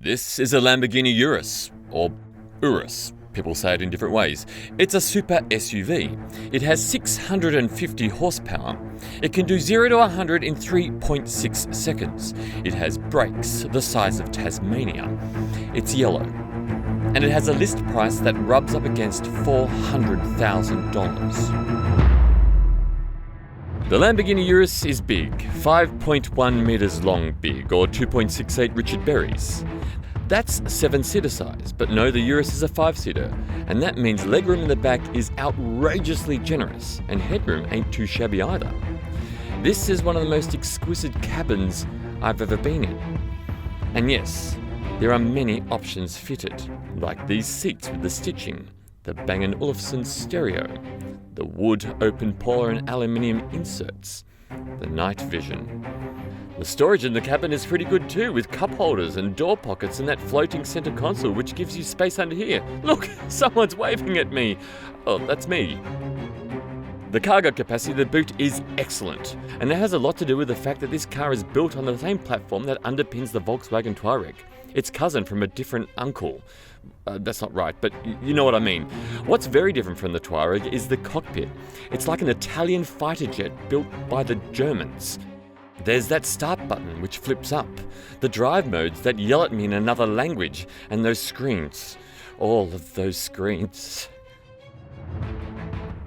This is a Lamborghini Urus, or Urus. People say it in different ways. It's a super SUV. It has 650 horsepower. It can do 0 to 100 in 3.6 seconds. It has brakes the size of Tasmania. It's yellow. And it has a list price that rubs up against $400,000. The Lamborghini Urus is big, 5.1 metres long big, or 2.68 Richard Berries. That's 7-seater size, but no, the Urus is a 5-seater, and that means legroom in the back is outrageously generous, and headroom ain't too shabby either. This is one of the most exquisite cabins I've ever been in. And yes, there are many options fitted, like these seats with the stitching, the Bang & Olufsen stereo, the wood open polar and aluminium inserts, the night vision. The storage in the cabin is pretty good too, with cup holders and door pockets and that floating center console which gives you space under here. Look, someone's waving at me. Oh, that's me. The cargo capacity of the boot is excellent, and it has a lot to do with the fact that this car is built on the same platform that underpins the Volkswagen Touareg. Its cousin from a different uncle. That's not right, but you know what I mean. What's very different from the Touareg is the cockpit. It's like an Italian fighter jet built by the Germans. There's that start button which flips up, the drive modes that yell at me in another language, and those screens. All of those screens.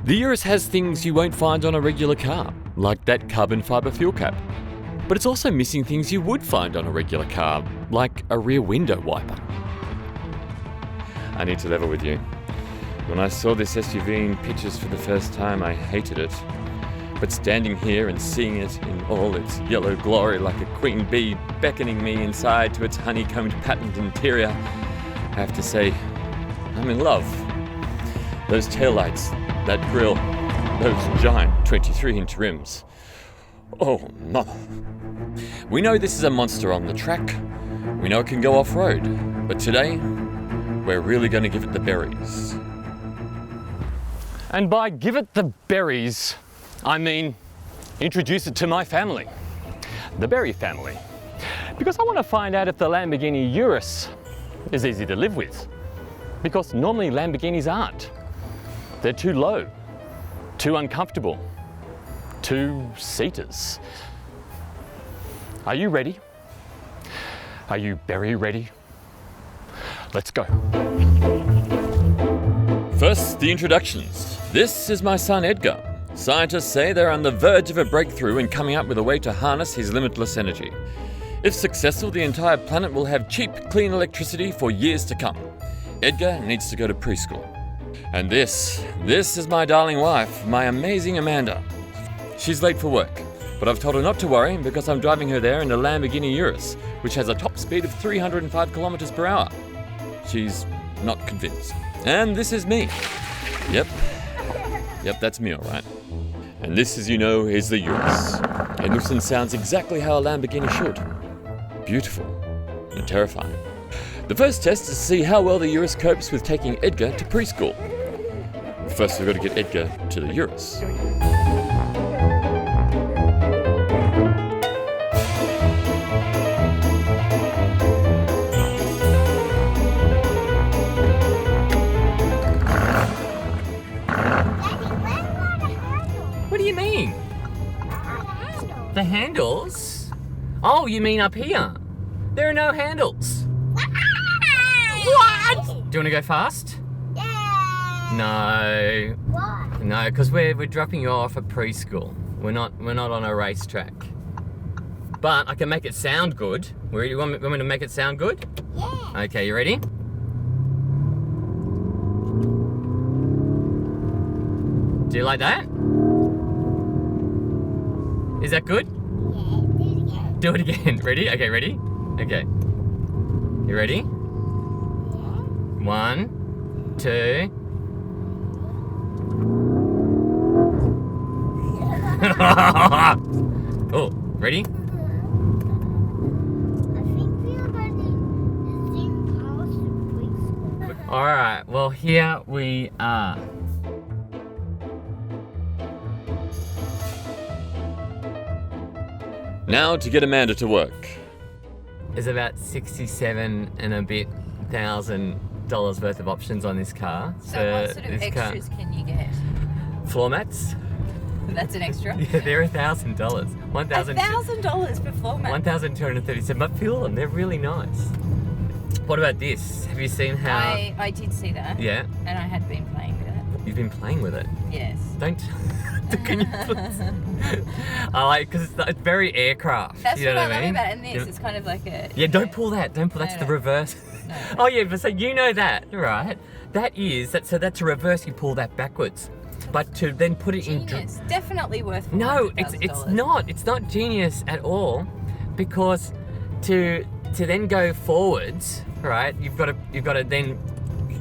The Urus has things you won't find on a regular car, like that carbon fibre fuel cap. But it's also missing things you would find on a regular car, like a rear window wiper. I need to level with you. When I saw this SUV in pictures for the first time, I hated it. But standing here and seeing it in all its yellow glory like a queen bee beckoning me inside to its honeycombed patterned interior, I have to say, I'm in love. Those taillights, that grille, those giant 23-inch rims. Oh, mama. We know this is a monster on the track. We know it can go off-road. But today, we're really going to give it the berries. And by give it the berries, I mean introduce it to my family, the Berry family. Because I want to find out if the Lamborghini Urus is easy to live with. Because normally Lamborghinis aren't. They're too low, too uncomfortable, two-seaters. Are you ready? Are you Berry ready? Let's go. First, the introductions. This is my son Edgar. Scientists say they're on the verge of a breakthrough in coming up with a way to harness his limitless energy. If successful, the entire planet will have cheap, clean electricity for years to come. Edgar needs to go to preschool. And this is my darling wife, my amazing Amanda. She's late for work, but I've told her not to worry because I'm driving her there in a Lamborghini Urus, which has a top speed of 305 kilometers per hour. She's not convinced. And this is me. Yep, that's me, all right. And this, as you know, is the Urus. It looks and sounds exactly how a Lamborghini should. Beautiful and terrifying. The first test is to see how well the Urus copes with taking Edgar to preschool. First, we've got to get Edgar to the Urus. What do you mean? The handles? Oh, you mean up here? There are no handles. What? Do you want to go fast? Yeah. No. Why? No, because we're dropping you off at preschool. We're not on a racetrack. But I can make it sound good. You want me to make it sound good? Yeah. Okay, you ready? Do you like that? Is that good? Yeah, Do it again. Ready? Okay, ready? Okay. You ready? 1, 2. Oh, ready? I think we are going to sing house in preschool. Alright, well here we are. Now to get Amanda to work. there's about 67 and a bit $1,000 worth of options on this car. So what sort of this extras can you get? Floor mats. That's an extra. Yeah, they're $1,000. $1,000 for floor mats. 1,237. But feel them, they're really nice. What about this? Have you seen how? I did see that. Yeah. And I had been playing with it. You've been playing with it. Yes. Don't. Can you please? I like because it's very aircraft. That's you know what I what I love mean? about it. And this, You- it's kind of like a. Yeah, don't pull that. Don't pull. That's the No. reverse. No. Oh yeah, but so you know that, right? So that's a reverse. You pull that backwards, but to then put it in. Genius. Definitely worth. No, it's $400,000. not. It's not genius at all, because to then go forwards, right? You've got to then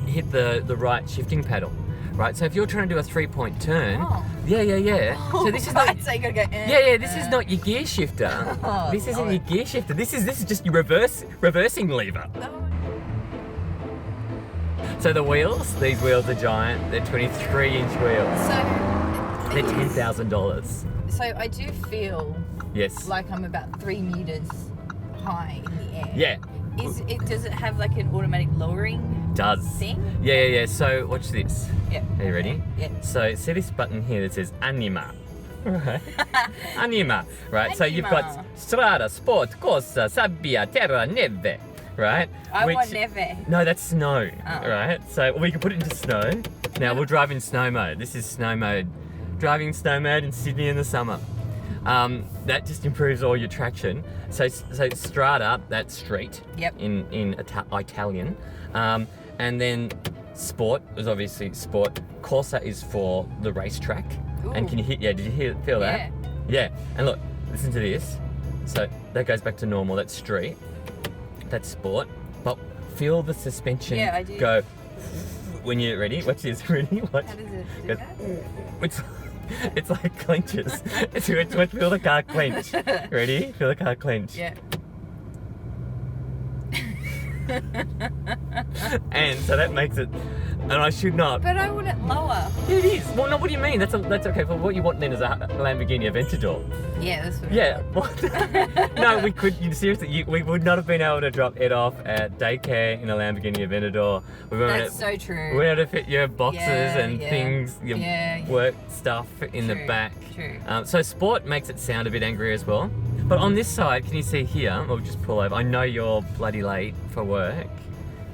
hit the right shifting pedal, right? So if you're trying to do a 3-point turn, Oh. yeah. So this is not. Right, so you gotta go. Yeah. This is not your gear shifter. Oh, This isn't Lord. your gear shifter. This is just your reversing lever. Oh. So the wheels, these wheels are giant. They're 23-inch wheels. So. They're $10,000. So I do feel Yes. like I'm about 3 meters high in the air. Yeah. Does it have like an automatic lowering Does. thing? Yeah. So watch this. Yeah. Are you ready? Yeah. So see this button here that says Anima. Right. Anima. Right. So you've got Anima. Strada, Sport, Corsa, Sabbia, Terra, Neve. Right. I want neve. No, that's snow. Oh. Right. So we can put it into snow. Now we'll drive in snow mode. This is snow mode. Driving in snow mode in Sydney in the summer. That just improves all your traction. So Strada, that's street. Yep. In Italian. And then Sport is obviously Sport. Corsa is for the racetrack. And Ooh. can you hear? Yeah, did you feel that? Yeah. And look, listen to this. So that goes back to normal. That's street. That's Sport. But feel the suspension Yeah, I do. go when you're ready. Watch this. Ready? Watch. How does it do Goes- that? It's like clenches. Feel the car clench. Ready? Feel the car clench. Yeah. And so that makes it. And I should not. But I want it lower. It is. Well, no. What do you mean? That's okay. But what you want then is a Lamborghini Aventador. Yeah, that's what Yeah. What? No, we could. Seriously, we would not have been able to drop Ed off at daycare in a Lamborghini Aventador. We weren't. That's so true. We had to fit your boxes and Yeah. things, your Yeah. work stuff in the True, back. true. So Sport makes it sound a bit angry as well. But on this side, can you see here? We'll just pull over. I know you're bloody late for work.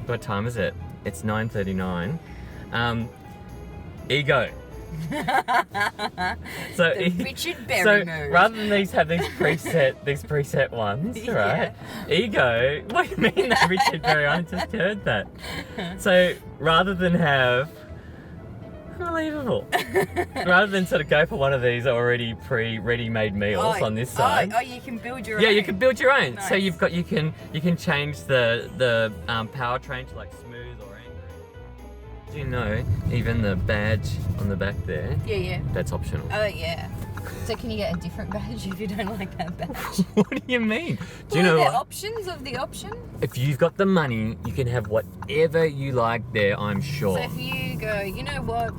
What time is it? It's 9:39. Ego. So The Richard Berry so move. rather than these preset ones, right? Ego. What do you mean that Richard Berry? I just heard that. So rather than have unbelievable. Rather than sort of go for one of these already ready-made meals on this side. Oh, you can build your own. Yeah, you can build your own. So Nice. you can change the powertrain to like smooth or angry. Do you know even the badge on the back there? Yeah. That's optional. Oh, yeah. So can you get a different badge if you don't like that badge? What do you mean? Do you Well, know are there what? options of the option? If you've got the money, you can have whatever you like there, I'm sure. So if you go, you know what?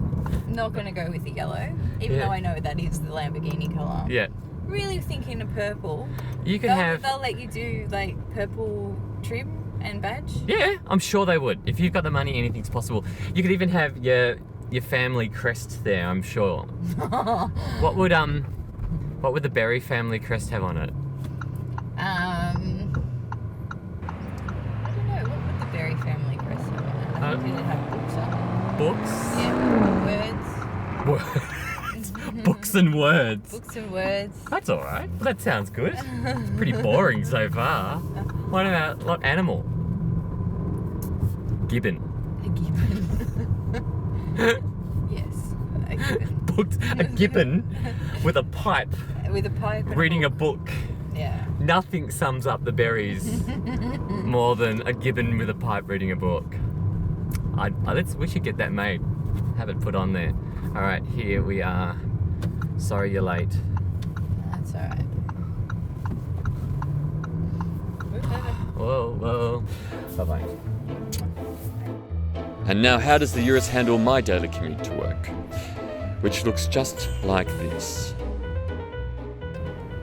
Not going to go with the yellow, even Yeah. though I know that is the Lamborghini colour. Yeah. Really thinking of purple. You can have. They'll let you do like purple trim and badge. Yeah, I'm sure they would. If you've got the money, anything's possible. You could even have your family crest there, I'm sure. What would the Berry family crest have on it? I don't know. What would the Berry family crest have on it? I think it'd have books on it. Books? Yeah, words. Words. Books and words. Books and words. That's alright. Well, that sounds good. It's pretty boring so far. What animal? Gibbon. A gibbon. Yes, a gibbon. A gibbon with a pipe With a pipe and reading a book. Yeah. Nothing sums up the berries more than a gibbon with a pipe reading a book. We should get that made. Have it put on there. All right, here we are. Sorry you're late. That's alright. Whoa. Bye-bye. And now, how does the Urus handle my daily commute to work? Which looks just like this.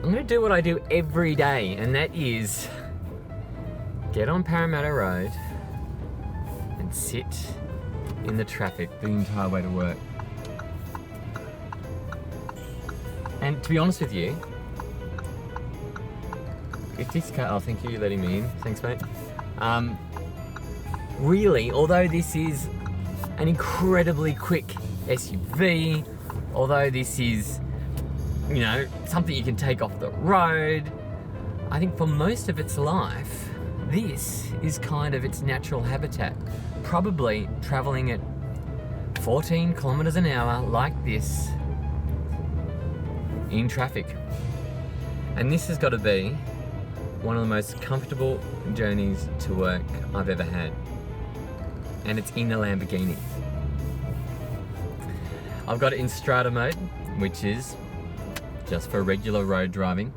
I'm going to do what I do every day, and that is get on Parramatta Road and sit in the traffic the entire way to work. And to be honest with you, if this car, oh, thank you, you're letting me in. Thanks, mate. Really, although this is an incredibly quick SUV, although this is, you know, something you can take off the road, I think for most of its life, this is kind of its natural habitat. Probably traveling at 14 kilometers an hour like this in traffic. And this has got to be one of the most comfortable journeys to work I've ever had. And it's in a Lamborghini. I've got it in Strata mode, which is just for regular road driving.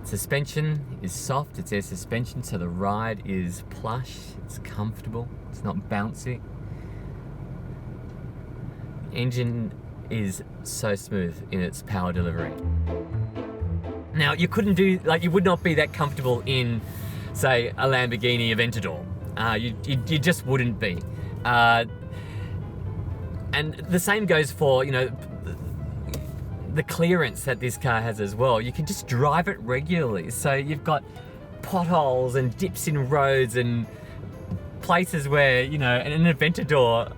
Suspension is soft, it's air suspension, so the ride is plush, it's comfortable, it's not bouncy. Engine is so smooth in its power delivery. Now, you couldn't do, like, you would not be that comfortable in, say, a Lamborghini Aventador. You just wouldn't be. And the same goes for, you know, the clearance that this car has as well. You can just drive it regularly. So you've got potholes and dips in roads and places where, you know, an Aventador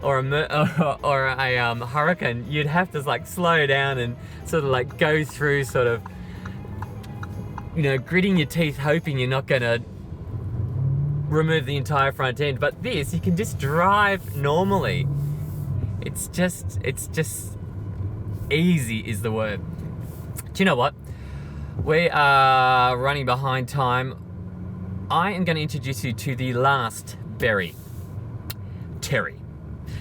or a Hurricane, you'd have to like slow down and sort of like go through sort of, you know, gritting your teeth hoping you're not gonna remove the entire front end. But this, you can just drive normally. It's just easy is the word. Do you know what? We are running behind time. I am going to introduce you to the last berry, Terry.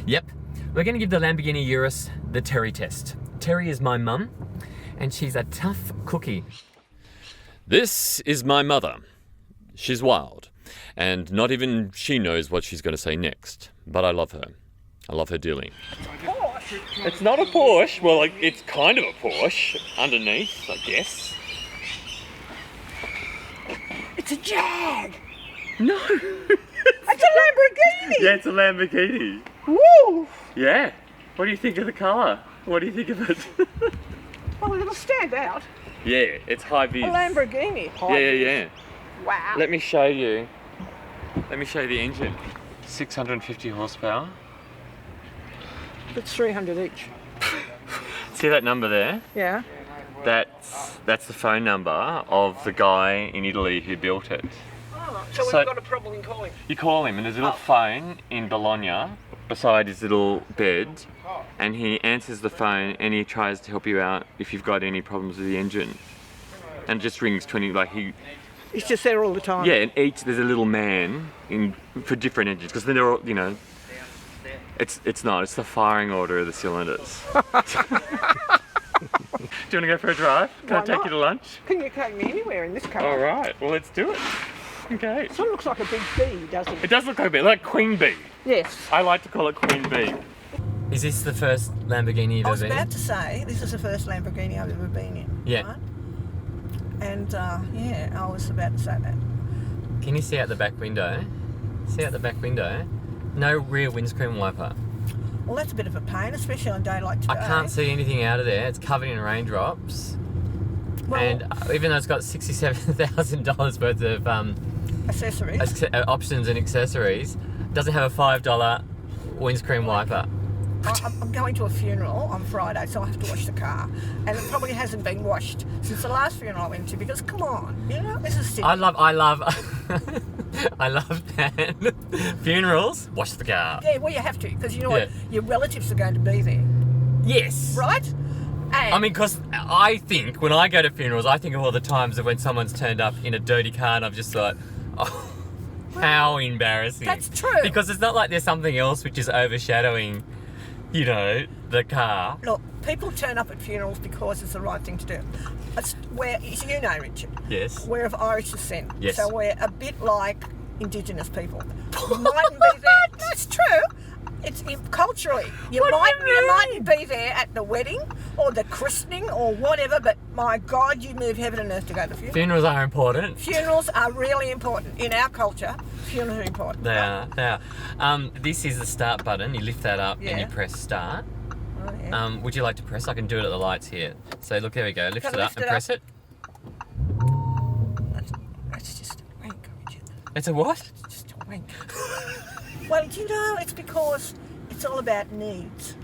Yep, we're going to give the Lamborghini Urus the Terry test. Terry is my mum, and she's a tough cookie. This is my mother. She's wild, and not even she knows what she's going to say next. But I love her. I love her dearly. It's not a Porsche. Well, like, it's kind of a Porsche underneath, I guess. It's a Jag! No. It's a Lamborghini! Yeah, it's a Lamborghini. Woo! Yeah. What do you think of the colour? What do you think of it? Well, it'll stand out. Yeah, it's high vis. A Lamborghini. Yeah. Wow. Let me show you. Let me show you the engine. 650 horsepower. It's 300 each. See that number there? Yeah. That's the phone number of the guy in Italy who built it. Oh, so we've got a problem in calling. You call him and there's a little phone in Bologna beside his little bed, and he answers the phone and he tries to help you out if you've got any problems with the engine. And it just rings 20, like He's just there all the time. yeah, and each there's a little man for different engines, because then they're all, you know, it's the firing order of the cylinders. Do you want to go for a drive? Can I Why take not? you to lunch? Can you take me anywhere in this car? All right, well, let's do it. Okay. Sort of looks like a big bee, doesn't It it? does look like a bit like Queen Bee. Yes. I like to call it Queen Bee. Is this the first Lamborghini you've I was ever been about in? to say, this is the first Lamborghini I've ever been in. Yeah. Right? And yeah, I was about to say that. Can you see out the back window? See out the back window? No rear windscreen wiper. Well, that's a bit of a pain, especially on a day like today. I can't see anything out of there. It's covered in raindrops. Well, And even though it's got $67,000 worth of accessories. options and accessories, it doesn't have a $5 windscreen wiper. I'm going to a funeral on Friday, so I have to wash the car. And it probably hasn't been washed since the last funeral I went to, because come on, you know, this is Sydney. I love I love that. Funerals, wash the car. Yeah, well, you have to, because you know Yeah. what? Your relatives are going to be there, Yes. right? And I mean, because I think when I go to funerals, I think of all the times of when someone's turned up in a dirty car and I've just thought, oh, how embarrassing. That's true. Because it's not like there's something else which is overshadowing, you know, the car. look, people turn up at funerals because it's the right thing to do. It's where, you know, Richard, Yes. we're of Irish descent, Yes. so we're a bit like Indigenous people. We mightn't be that. That's true. it's culturally. You What do might you mightn't be there at the wedding or the christening or whatever, but my God, you move heaven and earth to go to the funeral. Funerals are important. Funerals are really important in our culture. Funerals are important. They are. This is the start button. You lift that up and Yeah. you press start. Oh, yeah. Would you like to press? I can do it at the lights here. So look, there we go. Lift Can it I up lift and it press up? it. That's just a wank, Richard. It's a what? It's just a wank. Well, do you know, it's because it's all about needs.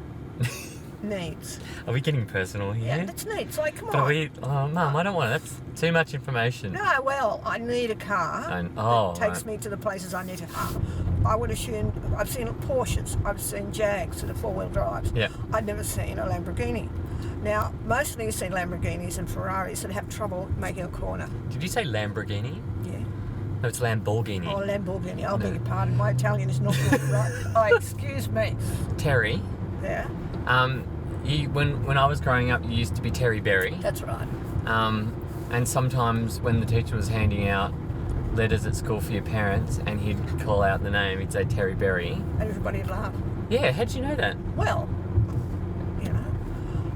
Needs. Are we getting personal here? Yeah, that's needs. Like, come But are on. we? Oh, Mum, I don't want it. That's too much information. No, well, I need a car Oh, that takes right. me to the places I need a car. I would assume, I've seen Porsches, I've seen Jags that are four-wheel drives. Yeah. I've never seen a Lamborghini. Now, mostly you see Lamborghinis and Ferraris that have trouble making a corner. Did you say Lamborghini? Yeah. No, it's Lamborghini. Oh, Lamborghini, I'll No. beg your pardon, my Italian is not good, right? Oh, excuse me. Terry. Yeah, When I was growing up, you used to be Terry Berry. that's right. And sometimes when the teacher was handing out letters at school for your parents and he'd call out the name, he'd say Terry Berry. And everybody would laugh. Yeah, how'd you know that? Well, you know.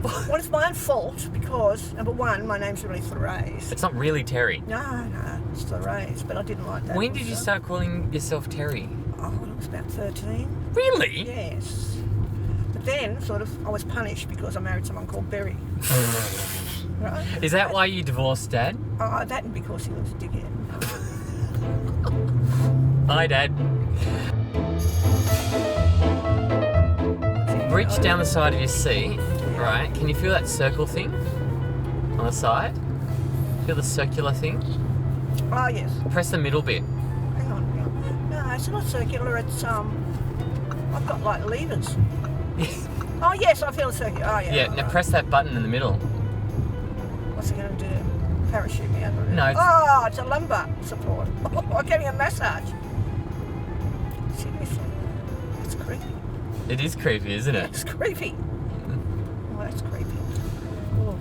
Well, it's my own fault because, number one, my name's really Therese. It's not really Terry. No, it's Therese, but I didn't like that. When did you also. start calling yourself Terry? Oh, when I was about 13. Really? Yes. But then, sort of, I was punished because I married someone called Berry. Right? Is that why you divorced Dad? Oh, that and because he was a dickhead. Hi, Dad. Reach down the side of your seat, right? Can you feel that circle thing on the side? Feel the circular thing? Oh, yes. Press the middle bit. Hang on. No, it's not circular. It's, I've got, like, levers. Oh, yes, I feel circular. Oh, yeah. Yeah, right, now right. press that button in the middle. What's it going to do? Parachute me under it? No, it's- Oh, it's a lumbar support. Oh, I'm getting a massage. Seriously. It's creepy. It is creepy, isn't it? It's creepy. Oh, that's creepy. Oh.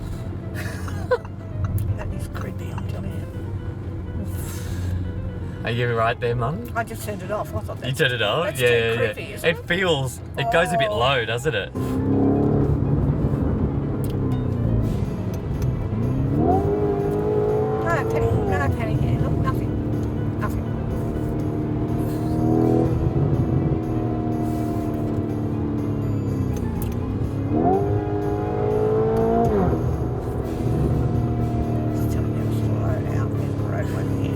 That is creepy, I'm telling you. Are you right there, Mum? I just turned it off. I thought You that's turned it off? That's Yeah, too yeah, yeah. creepy, isn't It feels, it goes a bit Oh. low, doesn't it? No penny here. Look, nothing. Nothing. Just telling you to slow down. There's the roadway here.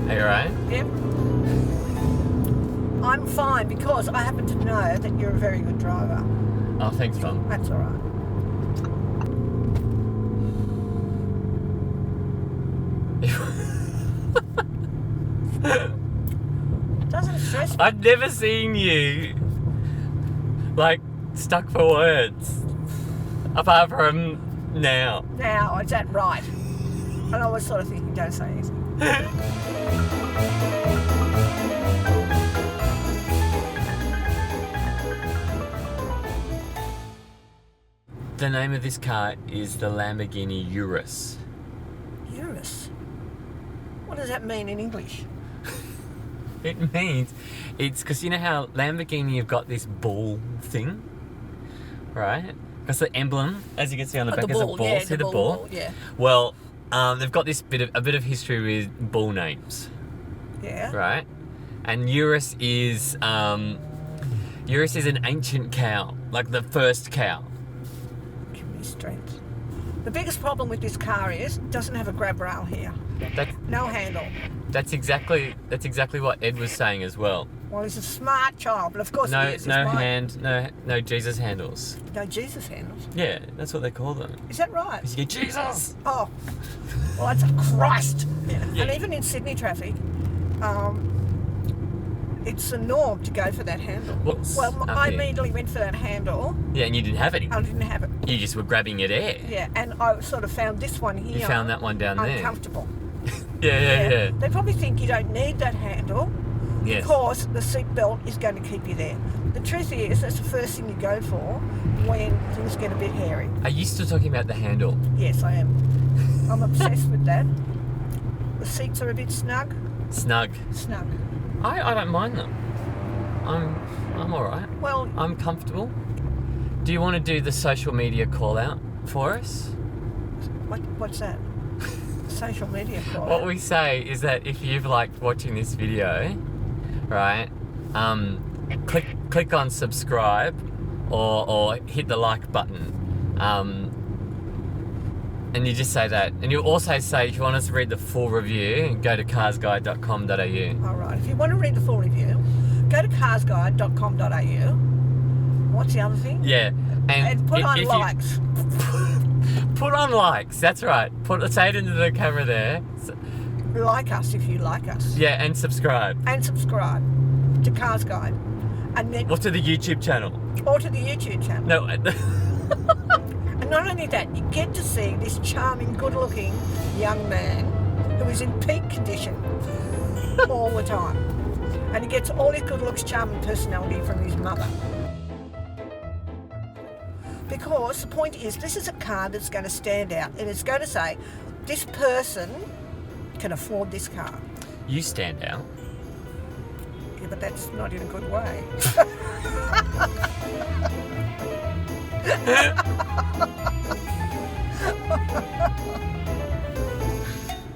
Are you alright? Yep. I'm fine because I happen to know that you're a very good driver. Oh, thanks, Mum. That's all right. Doesn't stress me. I've never seen you, like, stuck for words. Apart from now. Now, is that right? And I was sort of thinking, don't say anything. The name of this car is the Lamborghini Urus. Urus. What does that mean in English? It means, it's because you know how Lamborghini have got this ball thing, right? That's the emblem, as you can see on the back, is a ball. Yeah, See the ball? Yeah. Well, they've got this a bit of history with ball names, Yeah. right? And Urus is an ancient cow, like the first cow. Give me strength. The biggest problem with this car is it doesn't have a grab rail here. That, No handle. that's exactly what Ed was saying as well. Well, he's a smart child, but of course he No, is. It's no mine. hand, no Jesus handles. No Jesus handles. Yeah, that's what they call them. Is that right? 'Cause you get Jesus. Oh, well, that's a Christ. Yeah. And even in Sydney traffic, it's a norm to go for that handle. What's Well, up I here? immediately went for that handle. Yeah, and you didn't have any. I didn't have it. You just were grabbing at air. Yeah, and I sort of found this one here. You found that one down there. uncomfortable. Yeah. They probably think you don't need that handle Yes. because the seat belt is going to keep you there. The truth is, that's the first thing you go for when things get a bit hairy. Are you still talking about the handle? Yes, I am. I'm obsessed with that. The seats are a bit snug. Snug. Snug. I don't mind them. I'm all right. Well, I'm comfortable. Do you want to do the social media call out for us? what's that? Social media call. What we say is that if you've liked watching this video, right, click on subscribe or hit the like button. And you just say that. And you also say if you want us to read the full review, go to carsguide.com.au. All right. If you want to read the full review, go to carsguide.com.au. What's the other thing? Yeah. And put on if likes. Put on likes, that's right. Say it into the camera there. Like us if you like us. Yeah, and subscribe. And subscribe to CarsGuide. And then Or to the YouTube channel. or to the YouTube channel. No. And not only that, you get to see this charming, good-looking young man who is in peak condition all the time. And he gets all his good looks, charm and personality from his mother. Because the point is, this is a car that's going to stand out and it's going to say, this person can afford this car. You stand out. Yeah, but that's not in a good way.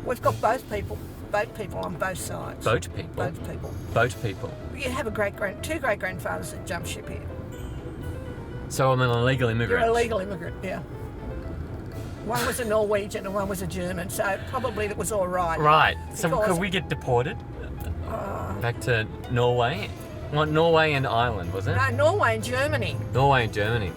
We've got both people on both sides. Boat people. Both people. Boat two You have two great grandfathers that jumped ship here. So I'm an illegal immigrant. You're a legal immigrant, yeah. One was a Norwegian and one was a German, so probably that was all right. Right. So Because- could we get deported? Back to Norway? What, Norway and Ireland, was it? No, Norway and Germany. Norway and Germany.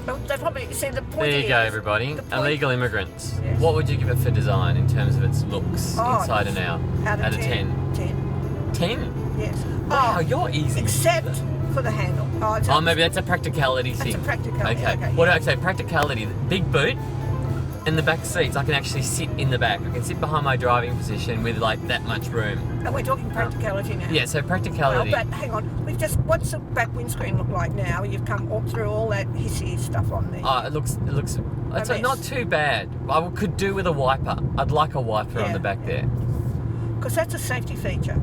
Well, they probably see the point. There you is, go, everybody. the point- Illegal immigrants. Yes. What would you give it for design in terms of its looks, Oh, inside and out? Out of 10. 10. 10? Yes. Wow, you're easy. Except for the handle. Oh, maybe that's a practicality thing. That's a practicality, okay, What yeah. do I say? Practicality. Big boot and the back seats. I can actually sit in the back. I can sit behind my driving position with like that much room. And we're talking practicality now. Yeah, so practicality. Well, but hang on. What's the back windscreen look like now? You've come all through all that hissy stuff on there. It looks. It's mess. not too bad. I could do with a wiper. I'd like a wiper on Yeah, the back there. Because that's a safety feature.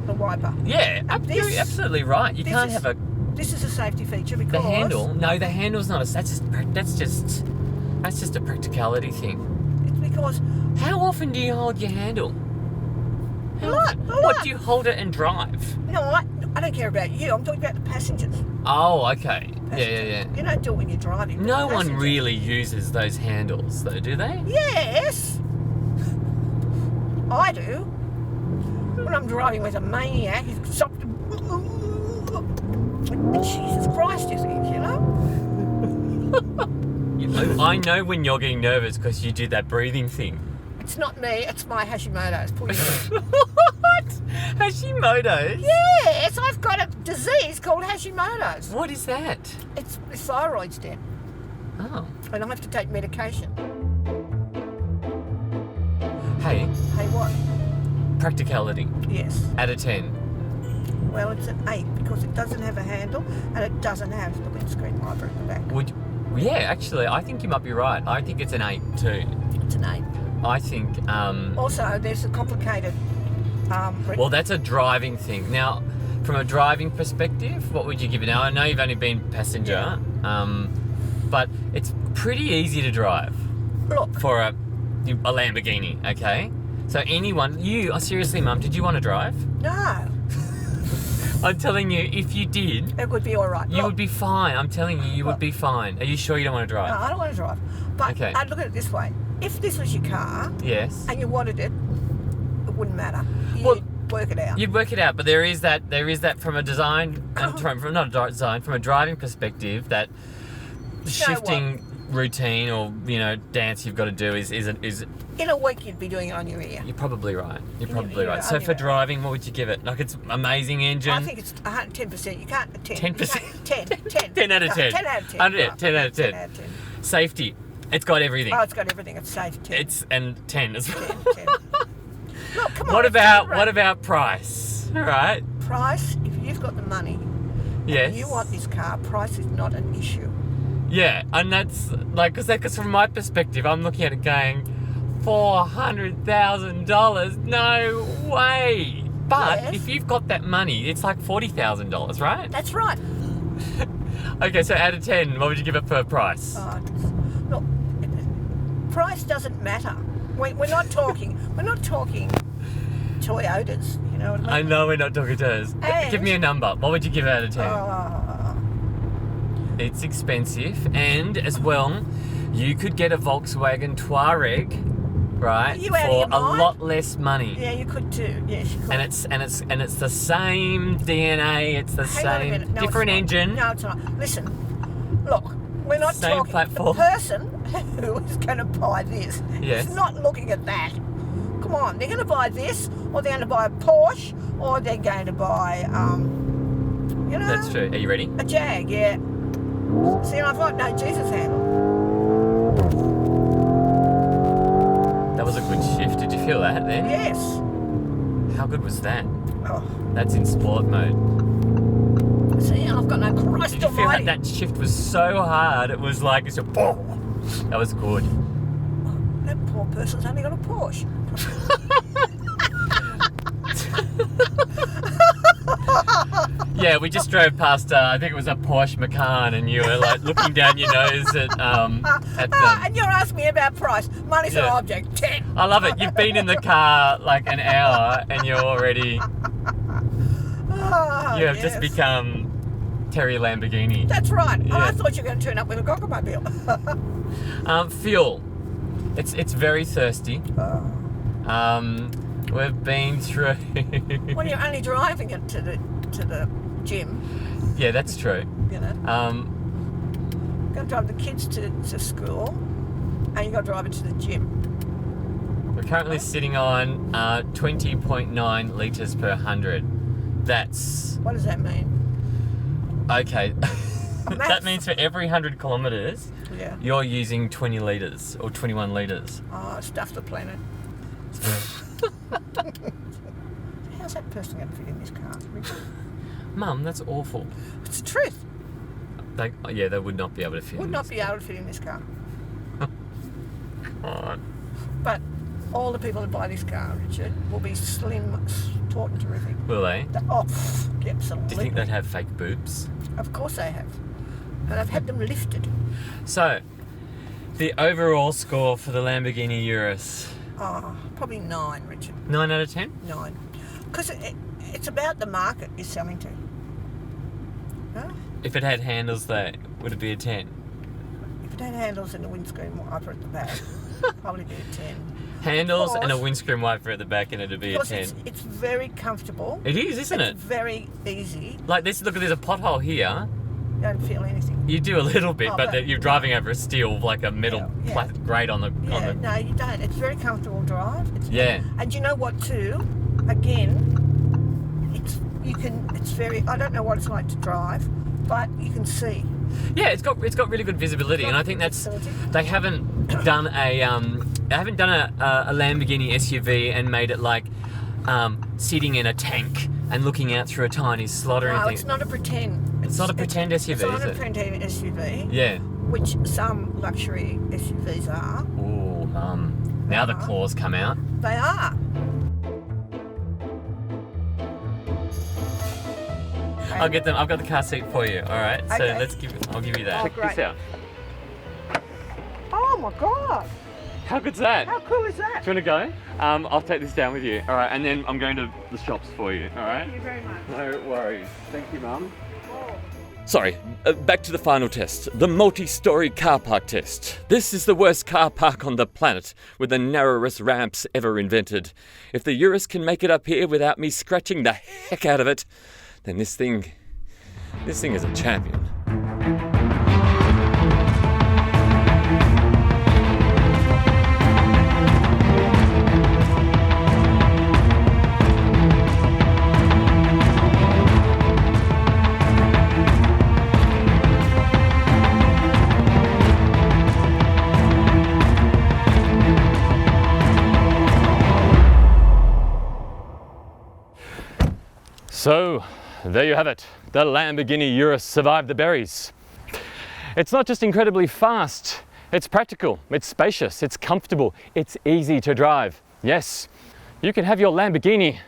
The wiper. Yeah, And you're this- absolutely right. You this can't is- have a This is a safety feature because the handle. No, the handle's not a. That's just a practicality thing. It's because How often do you hold your handle? a lot. What do you hold it and drive? No, I don't care about you. I'm talking about the passengers. Oh, okay. Yeah. You don't do it when you're driving. but No the one passenger- really uses those handles, though, do they? Yes. I do. When I'm driving with a maniac, he's stopped. Jesus Christ, you think, you know? I know when you're getting nervous because you do that breathing thing. It's not me, it's my Hashimoto's. Pull your- What? Hashimoto's? Yes, I've got a disease called Hashimoto's. What is that? It's thyroid's dead, Oh. and I have to take medication. Hey, Hey, what? practicality. Yes. Out of 10. Well, it's an 8 because it doesn't have a handle and it doesn't have the windscreen wiper at the back. Yeah, actually, I think you might be right. I think it's an 8 too. It's an 8. I think, Also, there's a complicated. well, that's a driving thing. Now, from a driving perspective, what would you give it? Now, I know you've only been passenger, but it's pretty easy to drive Look, for a Lamborghini, okay? So seriously, Mum, did you want to drive? no, I'm telling you, if you did, it would be all right. you Look, would be fine. I'm telling you, you would be fine. Are you sure you don't want to No, drive? I don't want to drive. But Okay. I'd look at it this way: if this was your car Yes. and you wanted it, it wouldn't matter. You'd Well, work it out. You'd work it out, but there is that from a design and from not a design, from a driving perspective, that shifting routine or dance you've got to do is In a week, you'd be doing it on your ear. you're probably right. You're probably yeah, right. So I for mean- driving, what would you give it? Like, it's amazing engine. I think it's 10%. You can't 10. 10%. 10. 10 out of 10. 10 out of 10. 100, right. 10 out of 10. 10 out of 10. Safety. It's got everything. Oh, it's got everything. It's safe. 10. And 10 as well. 10. Look, come on. What it's about right. price? All right. Price? If you've got the money, Yes. and you want this car, price is not an issue. Yeah, and that's like, because from my perspective, I'm looking at it going, $400,000? No way! But Yes. if you've got that money, it's like $40,000, right? That's right. Okay, so out of 10, what would you give it per price? Look, price doesn't matter. We're not talking Toyotas, you know what I mean? I know we're not talking Toyotas. And- Give me a number. What would you give it out of 10? Oh, It's expensive, and as well, you could get a Volkswagen Touareg, right, Are you out of for your a mind? lot less money. yeah, you could too. Yes, you could. And it's the same DNA. It's the Hang on a same minute. No, different it's not. engine. No, it's not. Listen, look, we're not Same talking. platform. The person who is going to buy this Yes. is not looking at that. Come on, they're going to buy this, or they're going to buy a Porsche, or they're going to buy, you know, That's true. Are you ready? a Jag. Yeah. See, I've got no Jesus handle. That was a good shift. Did you feel that then? Yes. How good was that? Oh, That's in sport mode. see, I've got no Christ Did you feel Almighty. that shift was so hard? It was like it's a boom. That was good. That poor person's only got a Porsche. Yeah, we just drove past. I think it was a Porsche Macan, and you were like looking down your nose at them. And you're asking me about price. Money's an Yeah. object. 10. I love it. You've been in the car like an hour, and you're already. Oh, You have yes. just become Terry Lamborghini. That's right. And I Yeah. thought you were going to turn up with a cockmobile. Fuel. It's very thirsty. Oh. We've been through. When you're only driving it to the gym, Yeah, that's true. you know, got to drive the kids to school, and you got to drive it to the gym. We're currently sitting on 20.9 litres per 100. That's What does that mean? okay. That Maths. means for every 100 kilometres, Yeah. you're using 20 litres or 21 litres. Oh, stuff the planet. How's that person going to fit in this car? Mum, that's awful. It's the truth. They would not be able to fit. Would in not this. be able to fit in this car. Oh, But all the people that buy this car, Richard, will be slim, taut and terrific. will they? Oh, absolutely. Do you think they'd have fake boobs? Of course they have. And I've had them lifted. So, the overall score for the Lamborghini Urus, Oh, probably 9, Richard. 9 out of 10? 9. Because it's about the market you're selling to. Huh? If it had handles, though, would it be a 10? If it had handles and a windscreen wiper at the back, probably be a 10. Handles and a Because- windscreen wiper at the back, and it'd be a Because 10. it's very comfortable. It is, isn't it? It's very easy. Like this, look, there's a pothole here. You don't feel anything. You do a little bit, Oh, but but- you're driving over a steel, like a metal Yeah. grate on the. Yeah, no, you don't. It's very comfortable drive. Yeah. And you know what too? Again, it's very, I don't know what it's like to drive, but you can see. Yeah, it's got really good visibility, and I think that's they haven't done a Lamborghini SUV and made it like sitting in a tank and looking out through a tiny slot or No, anything. it's not a pretend. It's not a pretend SUV, It's not is a it? pretend SUV, Yeah. which some luxury SUVs are. Ooh, now the claws come out. They are. I'll get them. I've got the car seat for you. All right. So Okay. I'll give you that. Oh, Check this great. out. Oh my God! How good's that? How cool is that? Do you want to go? I'll take this down with you. All right, and then I'm going to the shops for you. All right. Thank you very much. No worries. Thank you, Mum. Sorry, back to the final test. The multi-story car park test. This is the worst car park on the planet, with the narrowest ramps ever invented. If the Urus can make it up here without me scratching the heck out of it, then this thing is a champion. So, there you have it. The Lamborghini Urus survived the berries. It's not just incredibly fast, it's practical, it's spacious, it's comfortable, it's easy to drive. Yes, you can have your Lamborghini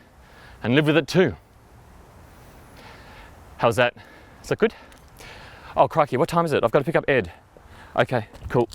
and live with it too. How's that? Is that good? Oh crikey, what time is it? I've got to pick up Ed. Okay, cool.